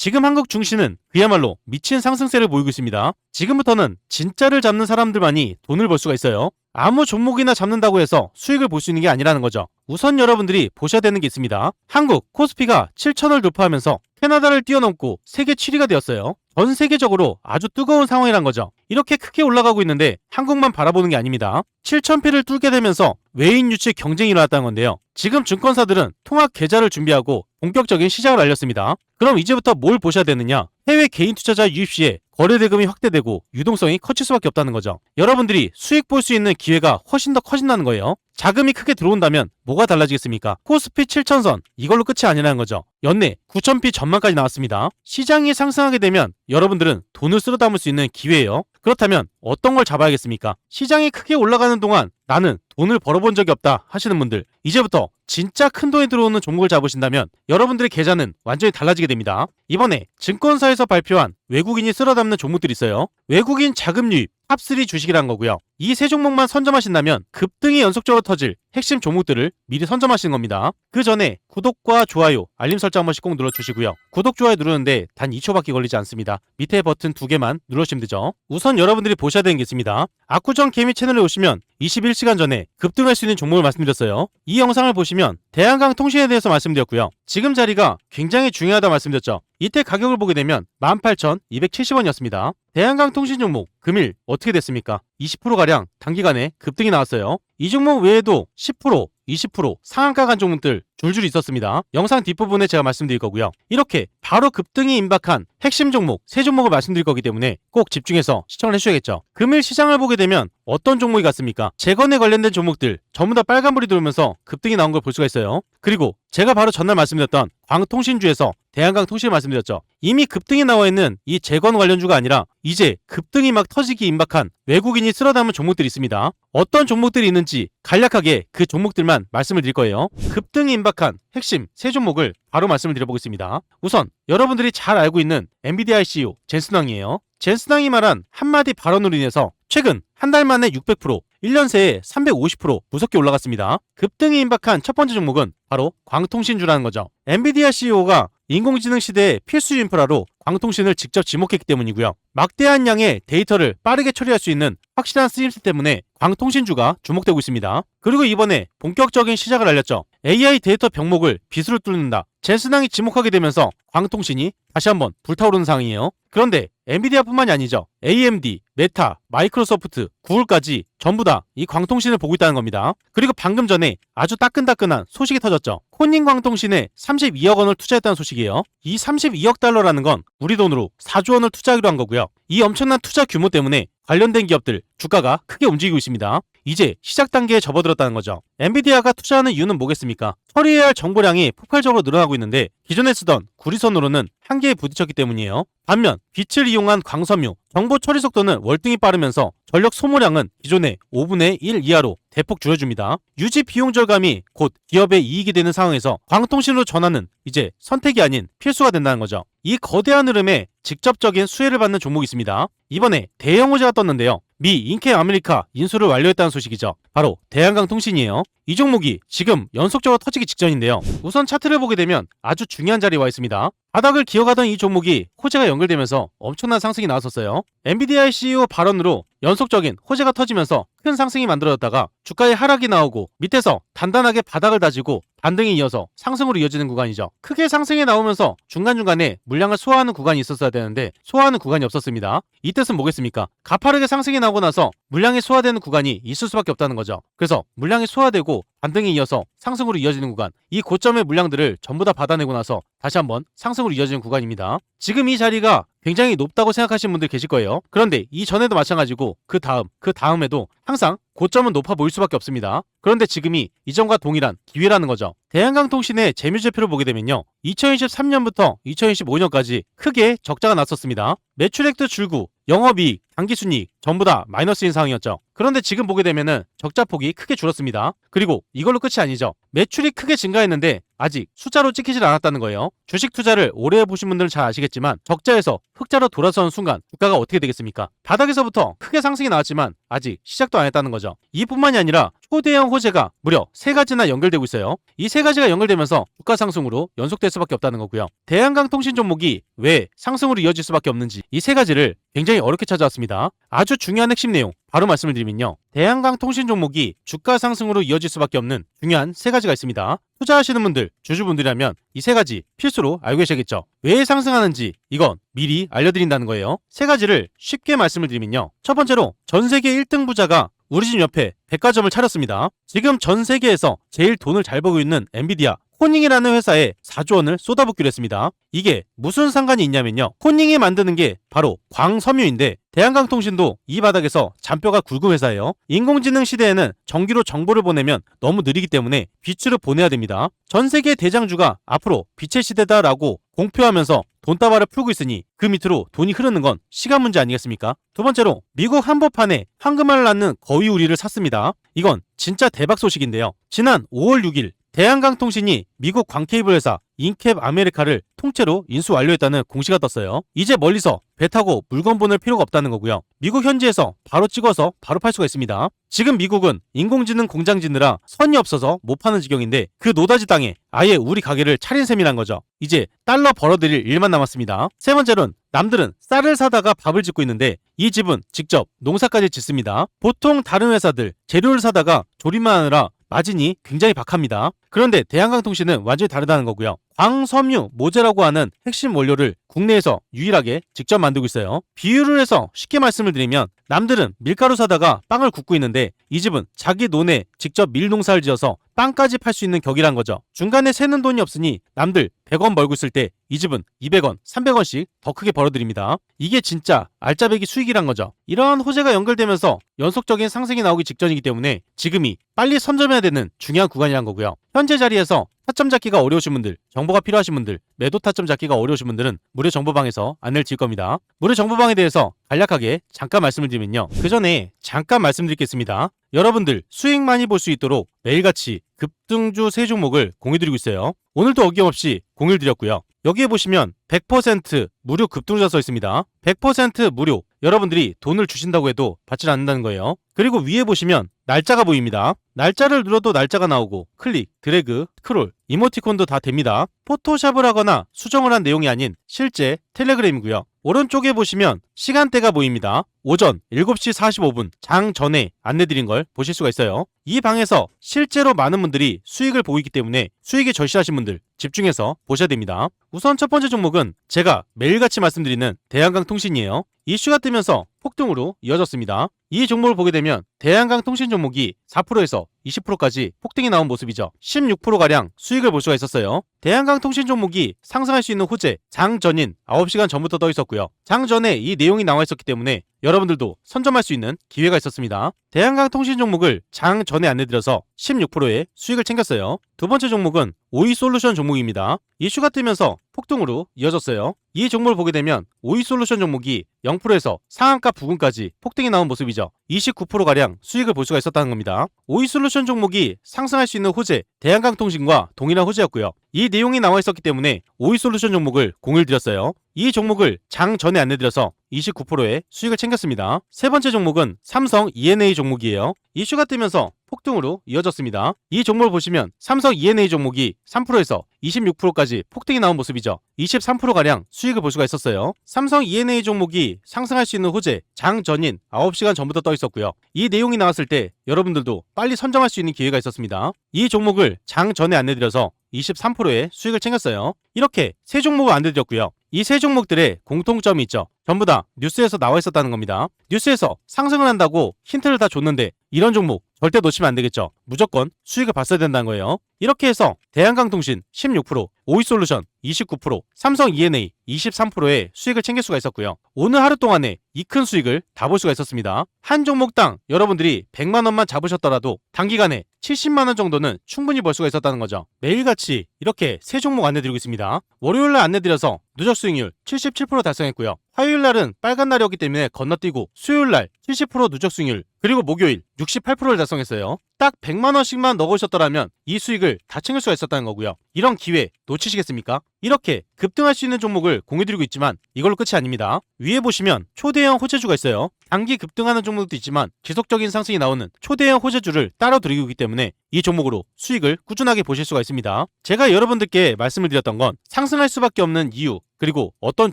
지금 한국 증시는 그야말로 미친 상승세를 보이고 있습니다. 지금부터는 진짜를 잡는 사람들만이 돈을 벌 수가 있어요. 아무 종목이나 잡는다고 해서 수익을 볼 수 있는 게 아니라는 거죠. 우선 여러분들이 보셔야 되는 게 있습니다. 한국 코스피가 7,000을 돌파하면서 캐나다를 뛰어넘고 세계 7위가 되었어요. 전 세계적으로 아주 뜨거운 상황이란 거죠. 이렇게 크게 올라가고 있는데 한국만 바라보는 게 아닙니다. 7,000피를 뚫게 되면서 외인 유치 경쟁이 일어났다는 건데요. 지금 증권사들은 통합 계좌를 준비하고 본격적인 시작을 알렸습니다. 그럼 이제부터 뭘 보셔야 되느냐? 해외 개인 투자자 유입 시에 거래 대금이 확대되고 유동성이 커질 수밖에 없다는 거죠. 여러분들이 수익 볼 수 있는 기회가 훨씬 더 커진다는 거예요. 자금이 크게 들어온다면 뭐가 달라지겠습니까? 코스피 7,000선 이걸로 끝이 아니라는 거죠. 연내 9,000피 전망까지 나왔습니다. 시장이 상승하게 되면 여러분들은 돈을 쓸어 담을 수 있는 기회예요. 그렇다면 어떤 걸 잡아야겠습니까? 시장이 크게 올라가는 동안 나는 돈을 벌어본 적이 없다 하시는 분들, 이제부터 진짜 큰 돈이 들어오는 종목을 잡으신다면 여러분들의 계좌는 완전히 달라지게 됩니다. 이번에 증권사에서 발표한 외국인이 쓸어 담는 종목들이 있어요. 외국인 자금 유입 탑3 주식이란 거고요. 이 세 종목만 선점하신다면 급등이 연속적으로 터질 핵심 종목들을 미리 선점하시는 겁니다. 그 전에 구독과 좋아요, 알림 설정 한 번씩 꼭 눌러주시고요. 구독, 좋아요 누르는데 단 2초밖에 걸리지 않습니다. 밑에 버튼 2개만 눌러주시면 되죠. 우선 여러분들이 보셔야 되는 게 있습니다. 압구정 개미 채널에 오시면 21시간 전에 급등할 수 있는 종목을 말씀드렸어요. 이 영상을 보시면 대한강 통신에 대해서 말씀드렸고요. 지금 자리가 굉장히 중요하다 말씀드렸죠. 이때 가격을 보게 되면 18,270원이었습니다. 대한강 통신 종목 금일 어떻게 됐습니까? 20%가량 단기간에 급등이 나왔어요. 이 종목 외에도 10%, 20% 상한가 간 종목들 줄줄이 있었습니다. 영상 뒷부분에 제가 말씀드릴 거고요. 이렇게 바로 급등이 임박한 핵심 종목 3종목을 말씀드릴 거기 때문에 꼭 집중해서 시청을 해주셔야겠죠. 금일 시장을 보게 되면 어떤 종목이 같습니까? 재건에 관련된 종목들 전부 다 빨간불이 들어오면서 급등이 나온 걸 볼 수가 있어요. 그리고 제가 바로 전날 말씀드렸던 광통신주에서 대한강 통신을 말씀드렸죠. 이미 급등이 나와 있는 이 재건 관련주가 아니라 이제 급등이 막 터지기 임박한 외국인이 쓸어 담은 종목들이 있습니다. 어떤 종목들이 있는지 간략하게 그 종목들만 말씀을 드릴 거예요. 급등이 임박한 핵심 3종목을 바로 말씀을 드려보겠습니다. 우선 여러분들이 잘 알고 있는 엔비디아 CEO 젠슨왕이에요. 젠슨왕이 말한 한마디 발언으로 인해서 최근 한 달 만에 600%, 1년 새에 350% 무섭게 올라갔습니다. 급등이 임박한 첫 번째 종목은 바로 광통신주라는 거죠. 엔비디아 CEO가 인공지능 시대의 필수 인프라로 광통신을 직접 지목했기 때문이고요. 막대한 양의 데이터를 빠르게 처리할 수 있는 확실한 쓰임새 때문에 광통신주가 주목되고 있습니다. 그리고 이번에 본격적인 시작을 알렸죠. AI 데이터 병목을 빗으로 뚫는다. 젠슨왕이 지목하게 되면서 광통신이 다시 한번 불타오르는 상황이에요. 그런데 엔비디아뿐만이 아니죠. AMD, 메타, 마이크로소프트, 구글까지 전부 다 이 광통신을 보고 있다는 겁니다. 그리고 방금 전에 아주 따끈따끈한 소식이 터졌죠. 코닝 광통신에 32억 원을 투자했다는 소식이에요. 이 32억 달러라는 건 우리 돈으로 4조 원을 투자하기로 한 거고요. 이 엄청난 투자 규모 때문에 관련된 기업들 주가가 크게 움직이고 있습니다. 이제 시작 단계에 접어들었다는 거죠. 엔비디아가 투자하는 이유는 뭐겠습니까? 처리해야 할 정보량이 폭발적으로 늘어나고 있는데 기존에 쓰던 구리선으로는 한계에 부딪혔기 때문이에요. 반면 빛을 이용한 광섬유, 정보 처리 속도는 월등히 빠르면서 전력 소모량은 기존의 5분의 1 이하로 대폭 줄여줍니다. 유지 비용 절감이 곧 기업의 이익이 되는 상황에서 광통신으로 전환은 이제 선택이 아닌 필수가 된다는 거죠. 이 거대한 흐름에 직접적인 수혜를 받는 종목이 있습니다. 이번에 대형 호재가 떴는데요. 미 인케 아메리카 인수를 완료했다는 소식이죠. 바로 대한강 통신이에요. 이 종목이 지금 연속적으로 터지기 직전인데요. 우선 차트를 보게 되면 아주 중요한 자리에 와 있습니다. 바닥을 기어가던 이 종목이 호재가 연결되면서 엄청난 상승이 나왔었어요. 엔비디아의 CEO 발언으로 연속적인 호재가 터지면서 큰 상승이 만들어졌다가 주가의 하락이 나오고 밑에서 단단하게 바닥을 다지고 반등이 이어서 상승으로 이어지는 구간이죠. 크게 상승이 나오면서 중간중간에 물량을 소화하는 구간이 있었어야 되는데 소화하는 구간이 없었습니다. 이 뜻은 뭐겠습니까? 가파르게 상승이 나오고 나서 물량이 소화되는 구간이 있을 수밖에 없다는 거죠. 그래서 물량이 소화되고 반등이 이어서 상승으로 이어지는 구간, 이 고점의 물량들을 전부 다 받아내고 나서 다시 한번 상승으로 이어지는 구간입니다. 지금 이 자리가 굉장히 높다고 생각하시는 분들 계실 거예요. 그런데 이전에도 마찬가지고 그 다음에도 항상 고점은 높아 보일 수밖에 없습니다. 그런데 지금이 이전과 동일한 기회라는 거죠. 대한강통신의 재무제표를 보게 되면요. 2023년부터 2025년까지 크게 적자가 났었습니다. 매출액도 줄고 영업이익, 당기순이익 전부 다 마이너스인 상황이었죠. 그런데 지금 보게 되면은 적자폭이 크게 줄었습니다. 그리고 이걸로 끝이 아니죠. 매출이 크게 증가했는데 아직 숫자로 찍히질 않았다는 거예요. 주식 투자를 오래 해보신 분들은 잘 아시겠지만 적자에서 흑자로 돌아서는 순간 주가가 어떻게 되겠습니까? 바닥에서부터 크게 상승이 나왔지만 아직 시작도 안 했다는 거죠. 이뿐만이 아니라 초대형 호재가 무려 3가지나 연결되고 있어요. 이 3가지가 연결되면서 주가 상승으로 연속될 수밖에 없다는 거고요. 대한강통신 종목이 왜 상승으로 이어질 수밖에 없는지 이 3가지를 굉장히 어렵게 찾아왔습니다. 아주 중요한 핵심 내용 바로 말씀을 드리면요. 대한강통신 종목이 주가 상승으로 이어질 수밖에 없는 중요한 3가지가 있습니다. 투자하시는 분들, 주주분들이라면 이 3가지 필수로 알고 계셔야겠죠. 왜 상승하는지 이건 미리 알려드린다는 거예요. 3가지를 쉽게 말씀을 드리면요. 첫 번째로 전 세계 1등 부자가 우리 집 옆에 백화점을 차렸습니다. 지금 전 세계에서 제일 돈을 잘 벌고 있는 엔비디아 코닝이라는 회사에 4조 원을 쏟아붓기로 했습니다. 이게 무슨 상관이 있냐면요. 코닝이 만드는 게 바로 광섬유인데 대한강통신도 이 바닥에서 잔뼈가 굵은 회사예요. 인공지능 시대에는 전기로 정보를 보내면 너무 느리기 때문에 빛으로 보내야 됩니다. 전 세계 대장주가 앞으로 빛의 시대다라고 공표하면서 돈다발을 풀고 있으니 그 밑으로 돈이 흐르는 건 시간 문제 아니겠습니까? 두 번째로 미국 한복판에 황금알을 낳는 거위우리를 샀습니다. 이건 진짜 대박 소식인데요. 지난 5월 6일 대한강통신이 미국 광케이블 회사 인캡 아메리카를 통째로 인수 완료했다는 공시가 떴어요. 이제 멀리서 배 타고 물건 보낼 필요가 없다는 거고요. 미국 현지에서 바로 찍어서 바로 팔 수가 있습니다. 지금 미국은 인공지능 공장 짓느라 선이 없어서 못 파는 지경인데 그 노다지 땅에 아예 우리 가게를 차린 셈이란 거죠. 이제 달러 벌어들일 일만 남았습니다. 세 번째로는 남들은 쌀을 사다가 밥을 짓고 있는데 이 집은 직접 농사까지 짓습니다. 보통 다른 회사들 재료를 사다가 조립만 하느라 마진이 굉장히 박합니다. 그런데 대한강통신은 완전히 다르다는 거고요. 광섬유 모재라고 하는 핵심 원료를 국내에서 유일하게 직접 만들고 있어요. 비유를 해서 쉽게 말씀을 드리면 남들은 밀가루 사다가 빵을 굽고 있는데 이 집은 자기 논에 직접 밀농사를 지어서 빵까지 팔 수 있는 격이란 거죠. 중간에 새는 돈이 없으니 남들 100원 벌고 있을 때 이 집은 200원, 300원씩 더 크게 벌어들입니다. 이게 진짜 알짜배기 수익이란 거죠. 이러한 호재가 연결되면서 연속적인 상승이 나오기 직전이기 때문에 지금이 빨리 선점해야 되는 중요한 구간이란 거고요. 현재 자리에서 타점 잡기가 어려우신 분들, 정보가 필요하신 분들, 매도 타점 잡기가 어려우신 분들은 무료 정보방에서 안내를 드릴 겁니다. 무료 정보방에 대해서 간략하게 잠깐 말씀을 드리면요. 그 전에 잠깐 말씀드리겠습니다. 여러분들 수익 많이 볼 수 있도록 매일같이 급등주 3종목을 공유드리고 있어요. 오늘도 어김없이 공유를 드렸고요. 여기에 보시면 100% 무료 급등주가 써 있습니다. 100% 무료. 여러분들이 돈을 주신다고 해도 받지 않는다는 거예요. 그리고 위에 보시면 날짜가 보입니다. 날짜를 눌러도 날짜가 나오고 클릭, 드래그, 스크롤, 이모티콘도 다 됩니다. 포토샵을 하거나 수정을 한 내용이 아닌 실제 텔레그램이고요. 오른쪽에 보시면 시간대가 보입니다. 오전 7시 45분 장 전에 안내드린 걸 보실 수가 있어요. 이 방에서 실제로 많은 분들이 수익을 보고 있기 때문에 수익에 절실하신 분들 집중해서 보셔야 됩니다. 우선 첫 번째 종목은 제가 매일같이 말씀드리는 대한강통신이에요. 이슈가 뜨면서 폭등으로 이어졌습니다. 이 종목을 보게 되면 대한강통신 종목이 4%에서 20%까지 폭등이 나온 모습이죠. 16%가량 수익을 볼 수가 있었어요. 대한강통신 종목이 상승할 수 있는 호재 장 전인 9시간 전부터 떠 있었고요. 장 전에 이 내용이 나와 있었기 때문에 여러분들도 선점할 수 있는 기회가 있었습니다. 대한강통신 종목을 장 전에 안내드려서 16%의 수익을 챙겼어요. 두 번째 종목은 오이솔루션 종목입니다. 이슈가 뜨면서 폭등으로 이어졌어요. 이 종목을 보게 되면 오이솔루션 종목이 0%에서 상한가 부근까지 폭등이 나온 모습이죠. 29%가량 수익을 볼 수가 있었다는 겁니다. 오이솔루션 종목이 상승할 수 있는 호재 대한강통신과 동일한 호재였고요. 이 내용이 나와 있었기 때문에 오이솔루션 종목을 공유를 드렸어요. 이 종목을 장 전에 안내드려서 29%의 수익을 챙겼습니다. 세 번째 종목은 삼성 E&A 종목이에요. 이슈가 뜨면서 폭등으로 이어졌습니다. 이 종목을 보시면 삼성 E&A 종목이 3%에서 26%까지 폭등이 나온 모습이죠. 23%가량 수익을 볼 수가 있었어요. 삼성 E&A 종목이 상승할 수 있는 호재 장 전인 9시간 전부터 떠 있었고요. 이 내용이 나왔을 때 여러분들도 빨리 선점할 수 있는 기회가 있었습니다. 이 종목을 장 전에 안내드려서 23%의 수익을 챙겼어요. 이렇게 세 종목을 안내드렸고요. 이 세 종목들의 공통점이 있죠. 전부 다 뉴스에서 나와 있었다는 겁니다. 뉴스에서 상승을 한다고 힌트를 다 줬는데 이런 종목 절대 놓치면 안 되겠죠. 무조건 수익을 봤어야 된다는 거예요. 이렇게 해서 대한강통신 16%, 오이솔루션 29%, 삼성 E&A 23%의 수익을 챙길 수가 있었고요. 오늘 하루 동안에 이 큰 수익을 다 볼 수가 있었습니다. 한 종목당 여러분들이 100만 원만 잡으셨더라도 단기간에 70만 원 정도는 충분히 벌 수가 있었다는 거죠. 매일같이 이렇게 세 종목 안내드리고 있습니다. 월요일날 안내드려서 누적 수익률 77% 달성했고요. 화요일 날은 빨간 날이었기 때문에 건너뛰고 수요일 날 70% 누적 수익률, 그리고 목요일 68%를 달성했어요. 딱 100만 원씩만 넣으셨더라면 이 수익을 다 챙길 수가 있었다는 거고요. 이런 기회 놓치시겠습니까? 이렇게 급등할 수 있는 종목을 공유드리고 있지만 이걸로 끝이 아닙니다. 위에 보시면 초대형 호재주가 있어요. 단기 급등하는 종목도 있지만 지속적인 상승이 나오는 초대형 호재주를 따로 드리고 있기 때문에 이 종목으로 수익을 꾸준하게 보실 수가 있습니다. 제가 여러분들께 말씀을 드렸던 건 상승할 수밖에 없는 이유, 그리고 어떤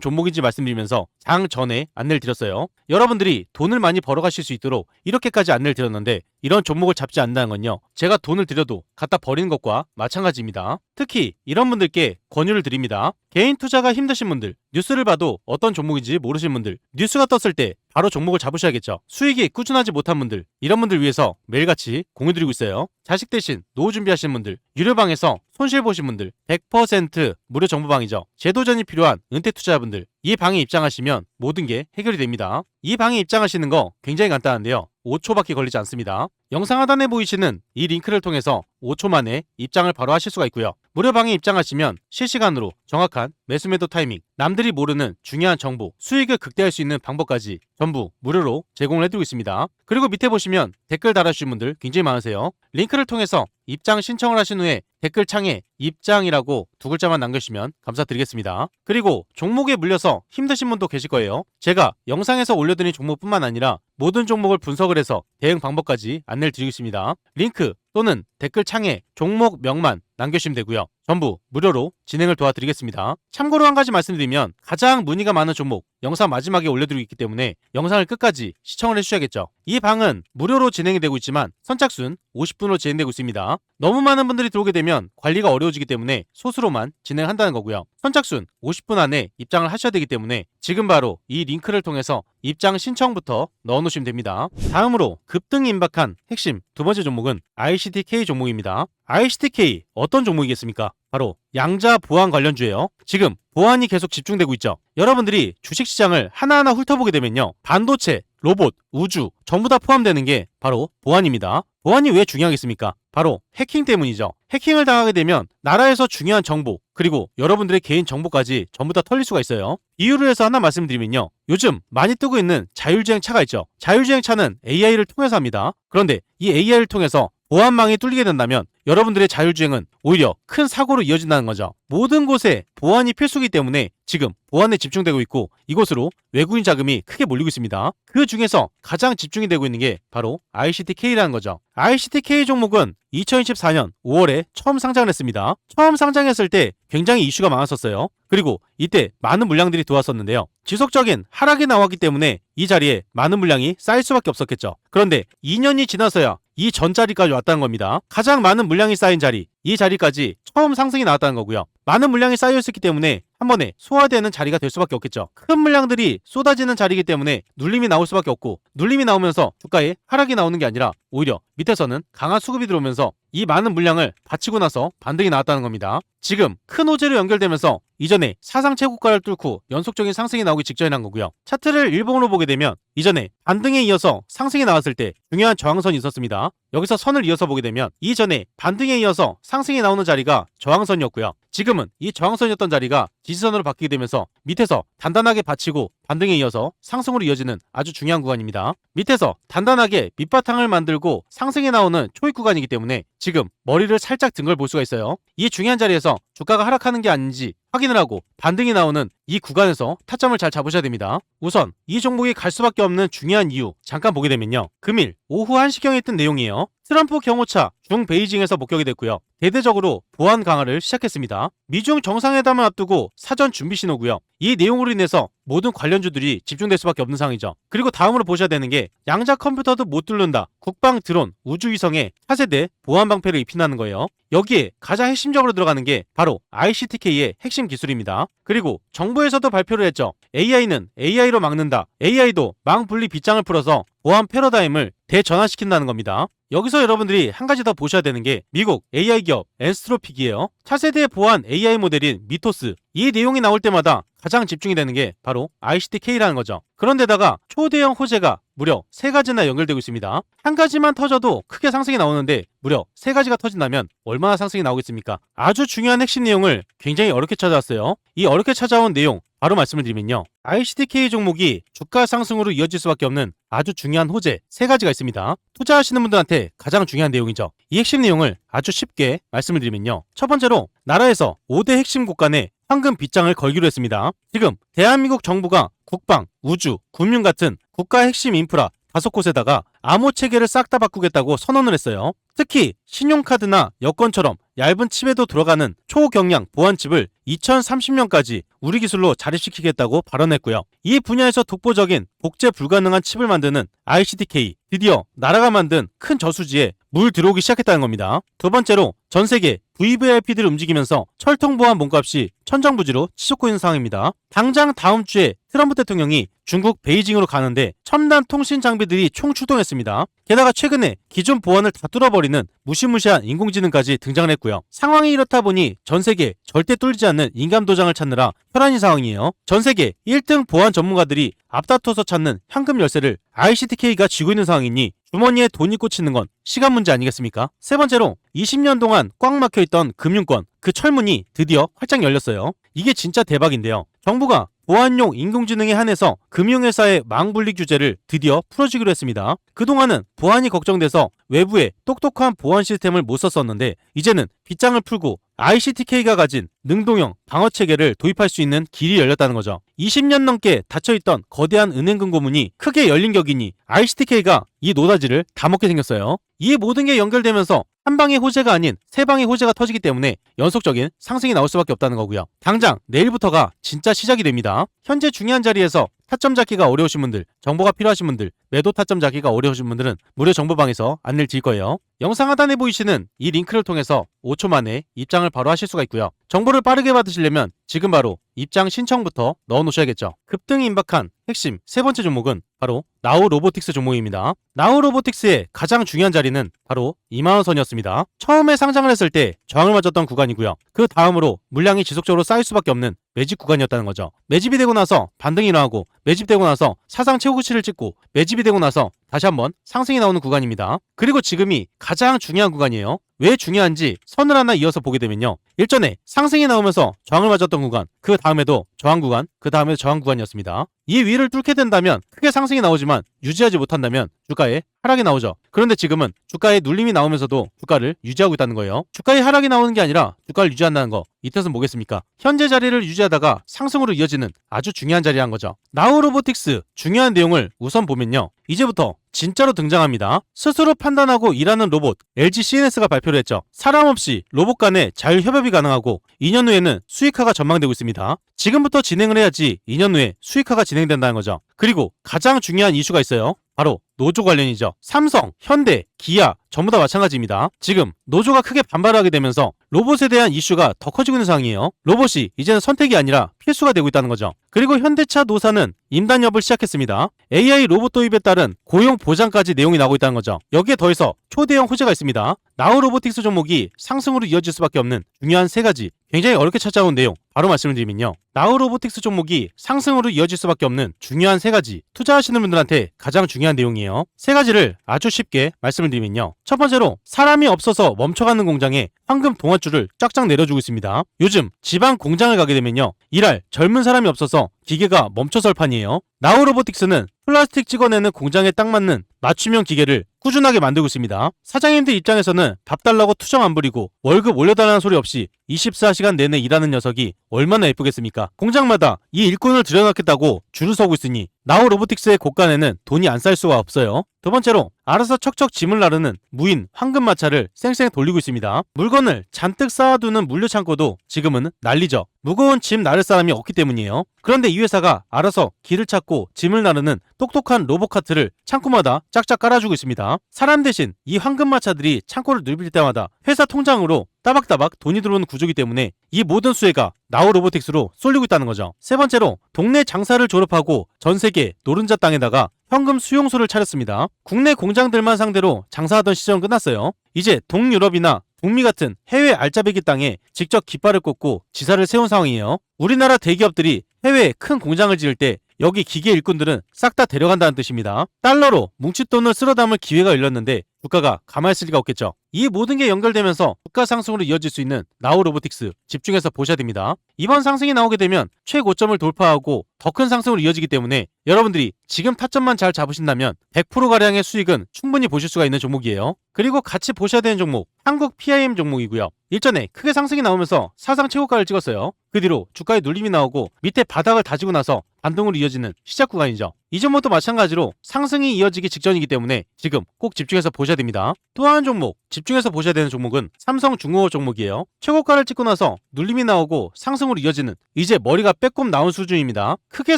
종목인지 말씀드리면서 장 전에 안내를 드렸어요. 여러분들이 돈을 많이 벌어가실 수 있도록 이렇게까지 안내를 드렸는데 이런 종목을 잡지 않는다는 건요, 제가 돈을 들여도 갖다 버리는 것과 마찬가지입니다. 특히 이런 분들께 권유를 드립니다. 개인 투자가 힘드신 분들, 뉴스를 봐도 어떤 종목인지 모르신 분들, 뉴스가 떴을 때 바로 종목을 잡으셔야겠죠. 수익이 꾸준하지 못한 분들, 이런 분들 위해서 매일같이 공유드리고 있어요. 자식 대신 노후 준비하시는 분들, 유료방에서 손실 보신 분들, 100% 무료 정보방이죠. 제도전이 필요한 은퇴 투자자분들, 이 방에 입장하시면 모든 게 해결이 됩니다. 이 방에 입장하시는 거 굉장히 간단한데요, 5초밖에 걸리지 않습니다. 영상 하단에 보이시는 이 링크를 통해서 5초 만에 입장을 바로 하실 수가 있고요. 무료 방에 입장하시면 실시간으로 정확한 매수 매도 타이밍, 남들이 모르는 중요한 정보, 수익을 극대화할 수 있는 방법까지 전부 무료로 제공을 해드리고 있습니다. 그리고 밑에 보시면 댓글 달아주신 분들 굉장히 많으세요. 링크를 통해서 입장 신청을 하신 후에 댓글 창에 입장이라고 두 글자만 남겨주시면 감사드리겠습니다. 그리고 종목에 물려서 힘드신 분도 계실 거예요. 제가 영상에서 올려드린 종목뿐만 아니라 모든 종목을 분석을 해서 대응 방법까지 안내를 드리고 있습니다. 링크 또는 댓글 창에 종목명만 남겨주시면 되고요. 전부 무료로 진행을 도와드리겠습니다. 참고로 한 가지 말씀드리면 가장 문의가 많은 종목 영상 마지막에 올려드리고 있기 때문에 영상을 끝까지 시청을 해주셔야겠죠. 이 방은 무료로 진행이 되고 있지만 선착순 50분으로 진행되고 있습니다. 너무 많은 분들이 들어오게 되면 관리가 어려워지기 때문에 소수로만 진행한다는 거고요. 선착순 50분 안에 입장을 하셔야 되기 때문에 지금 바로 이 링크를 통해서 입장 신청부터 넣어놓으시면 됩니다. 다음으로 급등이 임박한 핵심 두 번째 종목은 ICTK 종목입니다. ICTK 어떤 종목이겠습니까? 바로 양자 보안 관련주예요. 지금 보안이 계속 집중되고 있죠. 여러분들이 주식시장을 하나하나 훑어보게 되면요, 반도체, 로봇, 우주 전부 다 포함되는 게 바로 보안입니다. 보안이 왜 중요하겠습니까? 바로 해킹 때문이죠. 해킹을 당하게 되면 나라에서 중요한 정보, 그리고 여러분들의 개인 정보까지 전부 다 털릴 수가 있어요. 이유를 해서 하나 말씀드리면요, 요즘 많이 뜨고 있는 자율주행 차가 있죠. 자율주행 차는 AI를 통해서 합니다. 그런데 이 AI를 통해서 보안망이 뚫리게 된다면 여러분들의 자율주행은 오히려 큰 사고로 이어진다는 거죠. 모든 곳에 보안이 필수이기 때문에 지금 보안에 집중되고 있고 이곳으로 외국인 자금이 크게 몰리고 있습니다. 그 중에서 가장 집중이 되고 있는 게 바로 ICTK라는 거죠. ICTK 종목은 2024년 5월에 처음 상장을 했습니다. 처음 상장했을 때 굉장히 이슈가 많았었어요. 그리고 이때 많은 물량들이 들어왔었는데요, 지속적인 하락이 나왔기 때문에 이 자리에 많은 물량이 쌓일 수밖에 없었겠죠. 그런데 2년이 지나서야 이 전자리까지 왔다는 겁니다. 가장 많은 물량이 쌓인 자리, 이 자리까지 처음 상승이 나왔다는 거고요. 많은 물량이 쌓여있었기 때문에 한 번에 소화되는 자리가 될 수밖에 없겠죠. 큰 물량들이 쏟아지는 자리이기 때문에 눌림이 나올 수밖에 없고, 눌림이 나오면서 주가에 하락이 나오는 게 아니라 오히려 밑에서는 강한 수급이 들어오면서 이 많은 물량을 받치고 나서 반등이 나왔다는 겁니다. 지금 큰 호재로 연결되면서 이전에 사상 최고가를 뚫고 연속적인 상승이 나오기 직전에 난 거고요. 차트를 일봉으로 보게 되면 이전에 반등에 이어서 상승이 나왔을 때 중요한 저항선이 있었습니다. 여기서 선을 이어서 보게 되면 이전에 반등에 이어서 상승이 나오는 자리가 저항선이었고요. 지금은 이 저항선이었던 자리가 지지선으로 바뀌게 되면서 밑에서 단단하게 받치고 반등에 이어서 상승으로 이어지는 아주 중요한 구간입니다. 밑에서 단단하게 밑바탕을 만들고 상승이 나오는 초입 구간이기 때문에 지금 머리를 살짝 든 걸 볼 수가 있어요. 이 중요한 자리에서 주가가 하락하는 게 아닌지 확인을 하고 반등이 나오는 이 구간에서 타점을 잘 잡으셔야 됩니다. 우선 이 종목이 갈 수밖에 없는 중요한 이유 잠깐 보게 되면요, 금일 오후 1시경에 뜬 내용이에요. 트럼프 경호차 중베이징에서 목격이 됐고요. 대대적으로 보안 강화를 시작했습니다. 미중 정상회담을 앞두고 사전 준비 신호고요. 이 내용으로 인해서 모든 관련주들이 집중될 수밖에 없는 상황이죠. 그리고 다음으로 보셔야 되는 게 양자 컴퓨터도 못 뚫는다, 국방 드론, 우주위성에 차세대 보안 방패를 입힌다는 거예요. 여기에 가장 핵심적으로 들어가는 게 바로 ICTK의 핵심 기술입니다. 그리고 정부에서도 발표를 했죠. AI는 AI로 막는다. AI도 망분리 빗장을 풀어서 보안 패러다임을 대전환시킨다는 겁니다. 여기서 여러분들이 한 가지 더 보셔야 되는 게 미국 AI 기업 엔스트로픽이에요. 차세대 보안 AI 모델인 미토스, 이 내용이 나올 때마다 가장 집중이 되는 게 바로 ICTK라는 거죠. 그런데다가 초대형 호재가 무려 3가지나 연결되고 있습니다. 한 가지만 터져도 크게 상승이 나오는데 무려 3가지가 터진다면 얼마나 상승이 나오겠습니까? 아주 중요한 핵심 내용을 굉장히 어렵게 찾아왔어요. 이 어렵게 찾아온 내용 바로 말씀을 드리면요. ICTK 종목이 주가 상승으로 이어질 수밖에 없는 아주 중요한 호재 3가지가 있습니다. 투자하시는 분들한테 가장 중요한 내용이죠. 이 핵심 내용을 아주 쉽게 말씀을 드리면요. 첫 번째로 나라에서 5대 핵심 국간에 황금 빗장을 걸기로 했습니다. 지금 대한민국 정부가 국방, 우주, 금융 같은 국가 핵심 인프라 5곳에다가 암호 체계를 싹 다 바꾸겠다고 선언을 했어요. 특히 신용카드나 여권처럼 얇은 칩에도 들어가는 초경량 보안칩을 2030년까지 우리 기술로 자립시키겠다고 발언했고요. 이 분야에서 독보적인 복제 불가능한 칩을 만드는 ICTK, 드디어 나라가 만든 큰 저수지에 물 들어오기 시작했다는 겁니다. 두 번째로 전 세계 VVIP들을 움직이면서 철통보안 몸값이 천정부지로 치솟고 있는 상황입니다. 당장 다음 주에 트럼프 대통령이 중국 베이징으로 가는데 첨단 통신 장비들이 총출동했습니다. 게다가 최근에 기존 보안을 다 뚫어버리는 무시무시한 인공지능까지 등장을 했고요. 상황이 이렇다 보니 전 세계 절대 뚫리지 않는 인감 도장을 찾느라 혈안인 상황이에요. 전 세계 1등 보안 전문가들이 앞다퉈서 찾는 현금 열쇠를 ICTK가 쥐고 있는 상황이니 주머니에 돈이 꽂히는 건 시간 문제 아니겠습니까? 세 번째로 20년 동안 꽉 막혀있던 금융권 그 철문이 드디어 활짝 열렸어요. 이게 진짜 대박인데요. 정부가 보안용 인공지능에 한해서 금융회사의 망분리 규제를 드디어 풀어주기로 했습니다. 그동안은 보안이 걱정돼서 외부에 똑똑한 보안 시스템을 못 썼었는데 이제는 빗장을 풀고 ICTK가 가진 능동형 방어체계를 도입할 수 있는 길이 열렸다는 거죠. 20년 넘게 닫혀있던 거대한 은행 금고문이 크게 열린 격이니 ICTK가 이 노다지를 다 먹게 생겼어요. 이 모든 게 연결되면서 한 방의 호재가 아닌 세 방의 호재가 터지기 때문에 연속적인 상승이 나올 수밖에 없다는 거고요. 당장 내일부터가 진짜 시작이 됩니다. 현재 중요한 자리에서 타점 잡기가 어려우신 분들, 정보가 필요하신 분들, 매도 타점 잡기가 어려우신 분들은 무료 정보방에서 안내를 드릴 거예요. 영상 하단에 보이시는 이 링크를 통해서 5초 만에 입장을 바로 하실 수가 있고요. 정보를 빠르게 받으시려면 지금 바로 입장 신청부터 넣어 놓으셔야겠죠. 급등이 임박한 핵심 세 번째 종목은 바로 나우 로보틱스 종목입니다. 나우 로보틱스의 가장 중요한 자리는 바로 2만원 선이었습니다. 처음에 상장을 했을 때 저항을 맞았던 구간이고요. 그 다음으로 물량이 지속적으로 쌓일 수밖에 없는 매집 구간이었다는 거죠. 매집이 되고 나서 반등이 일어나고 매집되고 나서 사상 최고치를 찍고 매집이 되고 나서 다시 한번 상승이 나오는 구간입니다. 그리고 지금이 가장 중요한 구간이에요. 왜 중요한지 선을 하나 이어서 보게 되면요. 일전에 상승이 나오면서 저항을 맞았던 구간, 그 다음에도 저항 구간, 그 다음에도 저항 구간이었습니다. 이 위를 뚫게 된다면 크게 상승이 나오지만 유지하지 못한다면 주가에 하락이 나오죠. 그런데 지금은 주가에 눌림이 나오면서도 주가를 유지하고 있다는 거예요. 주가에 하락이 나오는 게 아니라 주가를 유지한다는 거, 이 뜻은 뭐겠습니까? 현재 자리를 유지하다가 상승으로 이어지는 아주 중요한 자리란 거죠. 나우 로보틱스 중요한 내용을 우선 보면요. 이제부터 진짜로 등장합니다. 스스로 판단하고 일하는 로봇 LG CNS가 발표를 했죠. 사람 없이 로봇 간의 자율협업이 가능하고 2년 후에는 수익화가 전망되고 있습니다. 지금부터 진행을 해야지 2년 후에 수익화가 진행된다는 거죠. 그리고 가장 중요한 이슈가 있어요. 바로 노조 관련이죠. 삼성, 현대, 기아 전부 다 마찬가지입니다. 지금 노조가 크게 반발을 하게 되면서 로봇에 대한 이슈가 더 커지고 있는 상황이에요. 로봇이 이제는 선택이 아니라 필수가 되고 있다는 거죠. 그리고 현대차 노사는 임단협을 시작했습니다. AI 로봇 도입에 따른 고용 보장까지 내용이 나오고 있다는 거죠. 여기에 더해서 초대형 호재가 있습니다. 나우 로보틱스 종목이 상승으로 이어질 수밖에 없는 중요한 3가지 굉장히 어렵게 찾아온 내용 바로 말씀을 드리면요. 나우 로보틱스 종목이 상승으로 이어질 수밖에 없는 중요한 3가지 투자하시는 분들한테 가장 중요한 내용이에요. 3가지를 아주 쉽게 말씀을 드리면요. 첫 번째로 사람이 없어서 멈춰가는 공장에 황금 동아줄을 쫙쫙 내려주고 있습니다. 요즘 지방 공장을 가게 되면요. 일할 젊은 사람이 없어서 기계가 멈춰설 판이에요. 나우 로보틱스는 플라스틱 찍어내는 공장에 딱 맞는 맞춤형 기계를 꾸준하게 만들고 있습니다. 사장님들 입장에서는 밥 달라고 투정 안 부리고 월급 올려달라는 소리 없이 24시간 내내 일하는 녀석이 얼마나 예쁘겠습니까? 공장마다 이 일꾼을 들여놓겠다고 줄을 서고 있으니 나우 로보틱스의 곳간에는 돈이 안 쌓일 수가 없어요. 두 번째로 알아서 척척 짐을 나르는 무인 황금 마차를 쌩쌩 돌리고 있습니다. 물건을 잔뜩 쌓아두는 물류 창고도 지금은 난리죠. 무거운 짐 나를 사람이 없기 때문이에요. 그런데 이 회사가 알아서 길을 찾고 짐을 나르는 똑똑한 로봇카트를 창고마다 짝짝 깔아주고 있습니다. 사람 대신 이 황금 마차들이 창고를 누빌 때마다 회사 통장으로 따박따박 돈이 들어오는 구조이기 때문에 이 모든 수혜가 나우 로보틱스로 쏠리고 있다는 거죠. 세 번째로 동네 장사를 졸업하고 전 세계 노른자 땅에다가 현금 수용소를 차렸습니다. 국내 공장들만 상대로 장사하던 시절은 끝났어요. 이제 동유럽이나 북미 같은 해외 알짜배기 땅에 직접 깃발을 꽂고 지사를 세운 상황이에요. 우리나라 대기업들이 해외에 큰 공장을 지을 때 여기 기계 일꾼들은 싹 다 데려간다는 뜻입니다. 달러로 뭉칫돈을 쓸어 담을 기회가 열렸는데 주가가 가만히 있을 리가 없겠죠. 이 모든 게 연결되면서 주가 상승으로 이어질 수 있는 나우 로보틱스 집중해서 보셔야 됩니다. 이번 상승이 나오게 되면 최고점을 돌파하고 더 큰 상승으로 이어지기 때문에 여러분들이 지금 타점만 잘 잡으신다면 100%가량의 수익은 충분히 보실 수가 있는 종목이에요. 그리고 같이 보셔야 되는 종목 한국 PIM 종목이고요. 일전에 크게 상승이 나오면서 사상 최고가를 찍었어요. 그 뒤로 주가에 눌림이 나오고 밑에 바닥을 다지고 나서 반등으로 이어지는 시작 구간이죠. 이 종목도 마찬가지로 상승이 이어지기 직전이기 때문에 지금 꼭 집중해서 보셔야 됩니다. 또 한 종목 집중해서 보셔야 되는 종목은 삼성중공업 종목이에요. 최고가를 찍고 나서 눌림이 나오고 상승으로 이어지는 이제 머리가 빼꼼 나온 수준입니다. 크게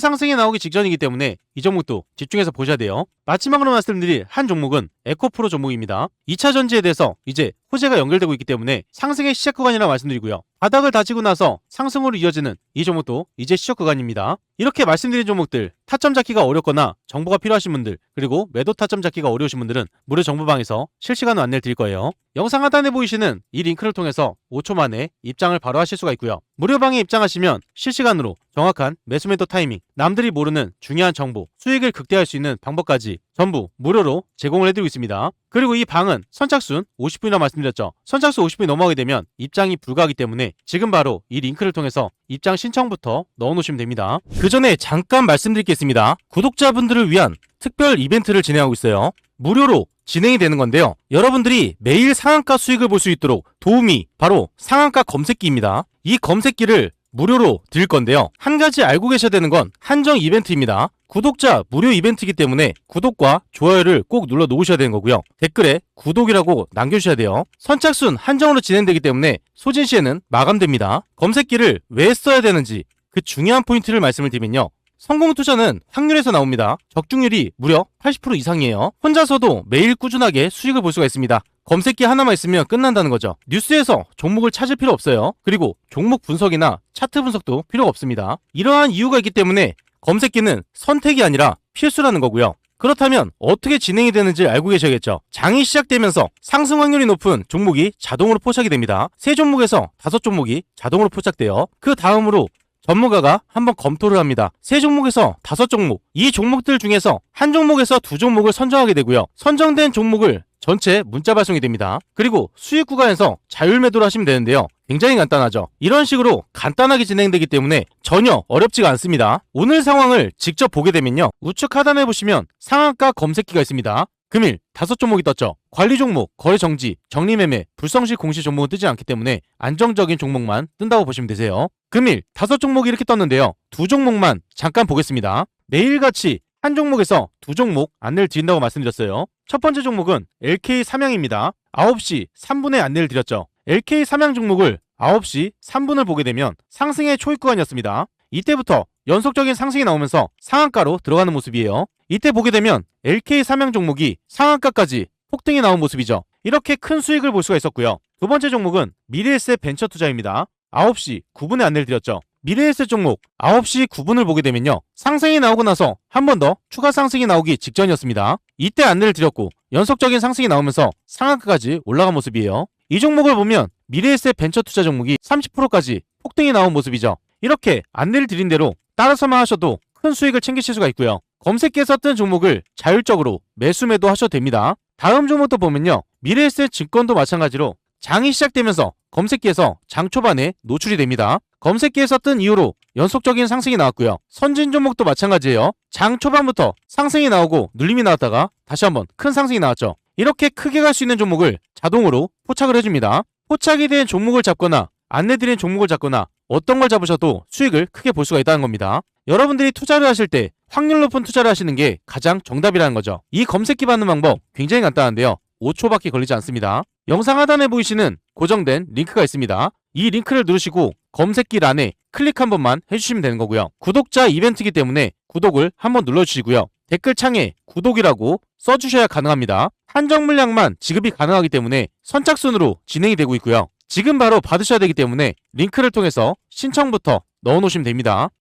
상승이 나오기 직전이기 때문에 이 종목도 집중해서 보셔야 돼요. 마지막으로 말씀드릴 한 종목은 에코프로 종목입니다. 2차 전지에 대해서 이제 호재가 연결되고 있기 때문에 상승의 시작 구간이라 말씀드리고요. 바닥을 다지고 나서 상승으로 이어지는 이 종목도 이제 시작 구간입니다. 이렇게 말씀드린 종목들 타점 잡기가 어렵거나 정보가 필요하신 분들 그리고 매도 타점 잡기가 어려우신 분들은 무료 정보방에서 실시간으로 안내를 드릴 거예요. 영상 하단에 보이시는 이 링크를 통해서 5초 만에 입장을 바로 하실 수가 있고요. 무료방에 입장하시면 실시간으로 정확한 매수 매도 타이밍, 남들이 모르는 중요한 정보, 수익을 극대화할 수 있는 방법까지 전부 무료로 제공을 해드리고 있습니다. 그리고 이 방은 선착순 50분이라 말씀드렸죠. 선착순 50분이 넘어가게 되면 입장이 불가하기 때문에 지금 바로 이 링크를 통해서 입장 신청부터 넣어놓으시면 됩니다. 그 전에 잠깐 말씀드리겠습니다. 구독자분들을 위한 특별 이벤트를 진행하고 있어요. 무료로 진행이 되는 건데요. 여러분들이 매일 상한가 수익을 볼 수 있도록 도움이 바로 상한가 검색기입니다. 이 검색기를 무료로 드릴 건데요. 한 가지 알고 계셔야 되는 건 한정 이벤트입니다. 구독자 무료 이벤트이기 때문에 구독과 좋아요를 꼭 눌러 놓으셔야 되는 거고요. 댓글에 구독이라고 남겨주셔야 돼요. 선착순 한정으로 진행되기 때문에 소진 시에는 마감됩니다. 검색기를 왜 써야 되는지 그 중요한 포인트를 말씀을 드리면요. 성공 투자는 확률에서 나옵니다. 적중률이 무려 80% 이상이에요. 혼자서도 매일 꾸준하게 수익을 볼 수가 있습니다. 검색기 하나만 있으면 끝난다는 거죠. 뉴스에서 종목을 찾을 필요 없어요. 그리고 종목 분석이나 차트 분석도 필요가 없습니다. 이러한 이유가 있기 때문에 검색기는 선택이 아니라 필수라는 거고요. 그렇다면 어떻게 진행이 되는지 알고 계셔야겠죠. 장이 시작되면서 상승 확률이 높은 종목이 자동으로 포착이 됩니다. 3종목에서 5종목이 자동으로 포착돼요. 그 다음으로 전문가가 한번 검토를 합니다. 3종목에서 5종목, 이 종목들 중에서 한 종목에서 2종목을 선정하게 되고요. 선정된 종목을 전체 문자 발송이 됩니다. 그리고 수익 구간에서 자율 매도를 하시면 되는데요. 굉장히 간단하죠. 이런 식으로 간단하게 진행되기 때문에 전혀 어렵지가 않습니다. 오늘 상황을 직접 보게 되면요. 우측 하단에 보시면 상한가 검색기가 있습니다. 금일 5종목이 떴죠. 관리 종목, 거래 정지, 정리매매, 불성실 공시 종목은 뜨지 않기 때문에 안정적인 종목만 뜬다고 보시면 되세요. 금일 5종목이 이렇게 떴는데요. 2종목만 잠깐 보겠습니다. 매일같이 한 종목에서 2종목 안내를 드린다고 말씀드렸어요. 첫 번째 종목은 LK 삼양입니다. 9시 3분에 안내를 드렸죠. LK 삼양 종목을 9시 3분을 보게 되면 상승의 초입 구간이었습니다. 이때부터 연속적인 상승이 나오면서 상한가로 들어가는 모습이에요. 이때 보게 되면 LK 삼양 종목이 상한가까지 폭등이 나온 모습이죠. 이렇게 큰 수익을 볼 수가 있었고요. 두 번째 종목은 미래에셋 벤처 투자입니다. 9시 9분에 안내를 드렸죠. 미래에셋 종목 9시 9분을 보게 되면요. 상승이 나오고 나서 한 번 더 추가 상승이 나오기 직전이었습니다. 이때 안내를 드렸고 연속적인 상승이 나오면서 상한가까지 올라간 모습이에요. 이 종목을 보면 미래에셋 벤처 투자 종목이 30%까지 폭등이 나온 모습이죠. 이렇게 안내를 드린 대로 따라서만 하셔도 큰 수익을 챙기실 수가 있고요. 검색기에 썼던 종목을 자율적으로 매수 매도 하셔도 됩니다. 다음 종목도 보면요. 미래에셋 증권도 마찬가지로 장이 시작되면서 검색기에서 장 초반에 노출이 됩니다. 검색기에 썼던 이후로 연속적인 상승이 나왔고요. 선진 종목도 마찬가지예요. 장 초반부터 상승이 나오고 눌림이 나왔다가 다시 한번 큰 상승이 나왔죠. 이렇게 크게 갈 수 있는 종목을 자동으로 포착을 해줍니다. 포착이 된 종목을 잡거나 안내드린 종목을 잡거나 어떤 걸 잡으셔도 수익을 크게 볼 수가 있다는 겁니다. 여러분들이 투자를 하실 때 확률 높은 투자를 하시는 게 가장 정답이라는 거죠. 이 검색기 받는 방법 굉장히 간단한데요. 5초밖에 걸리지 않습니다. 영상 하단에 보이시는 고정된 링크가 있습니다. 이 링크를 누르시고 검색길 안에 클릭 한 번만 해주시면 되는 거고요. 구독자 이벤트이기 때문에 구독을 한번 눌러주시고요. 댓글창에 구독이라고 써주셔야 가능합니다. 한정 물량만 지급이 가능하기 때문에 선착순으로 진행이 되고 있고요. 지금 바로 받으셔야 되기 때문에 링크를 통해서 신청부터 넣어놓으시면 됩니다.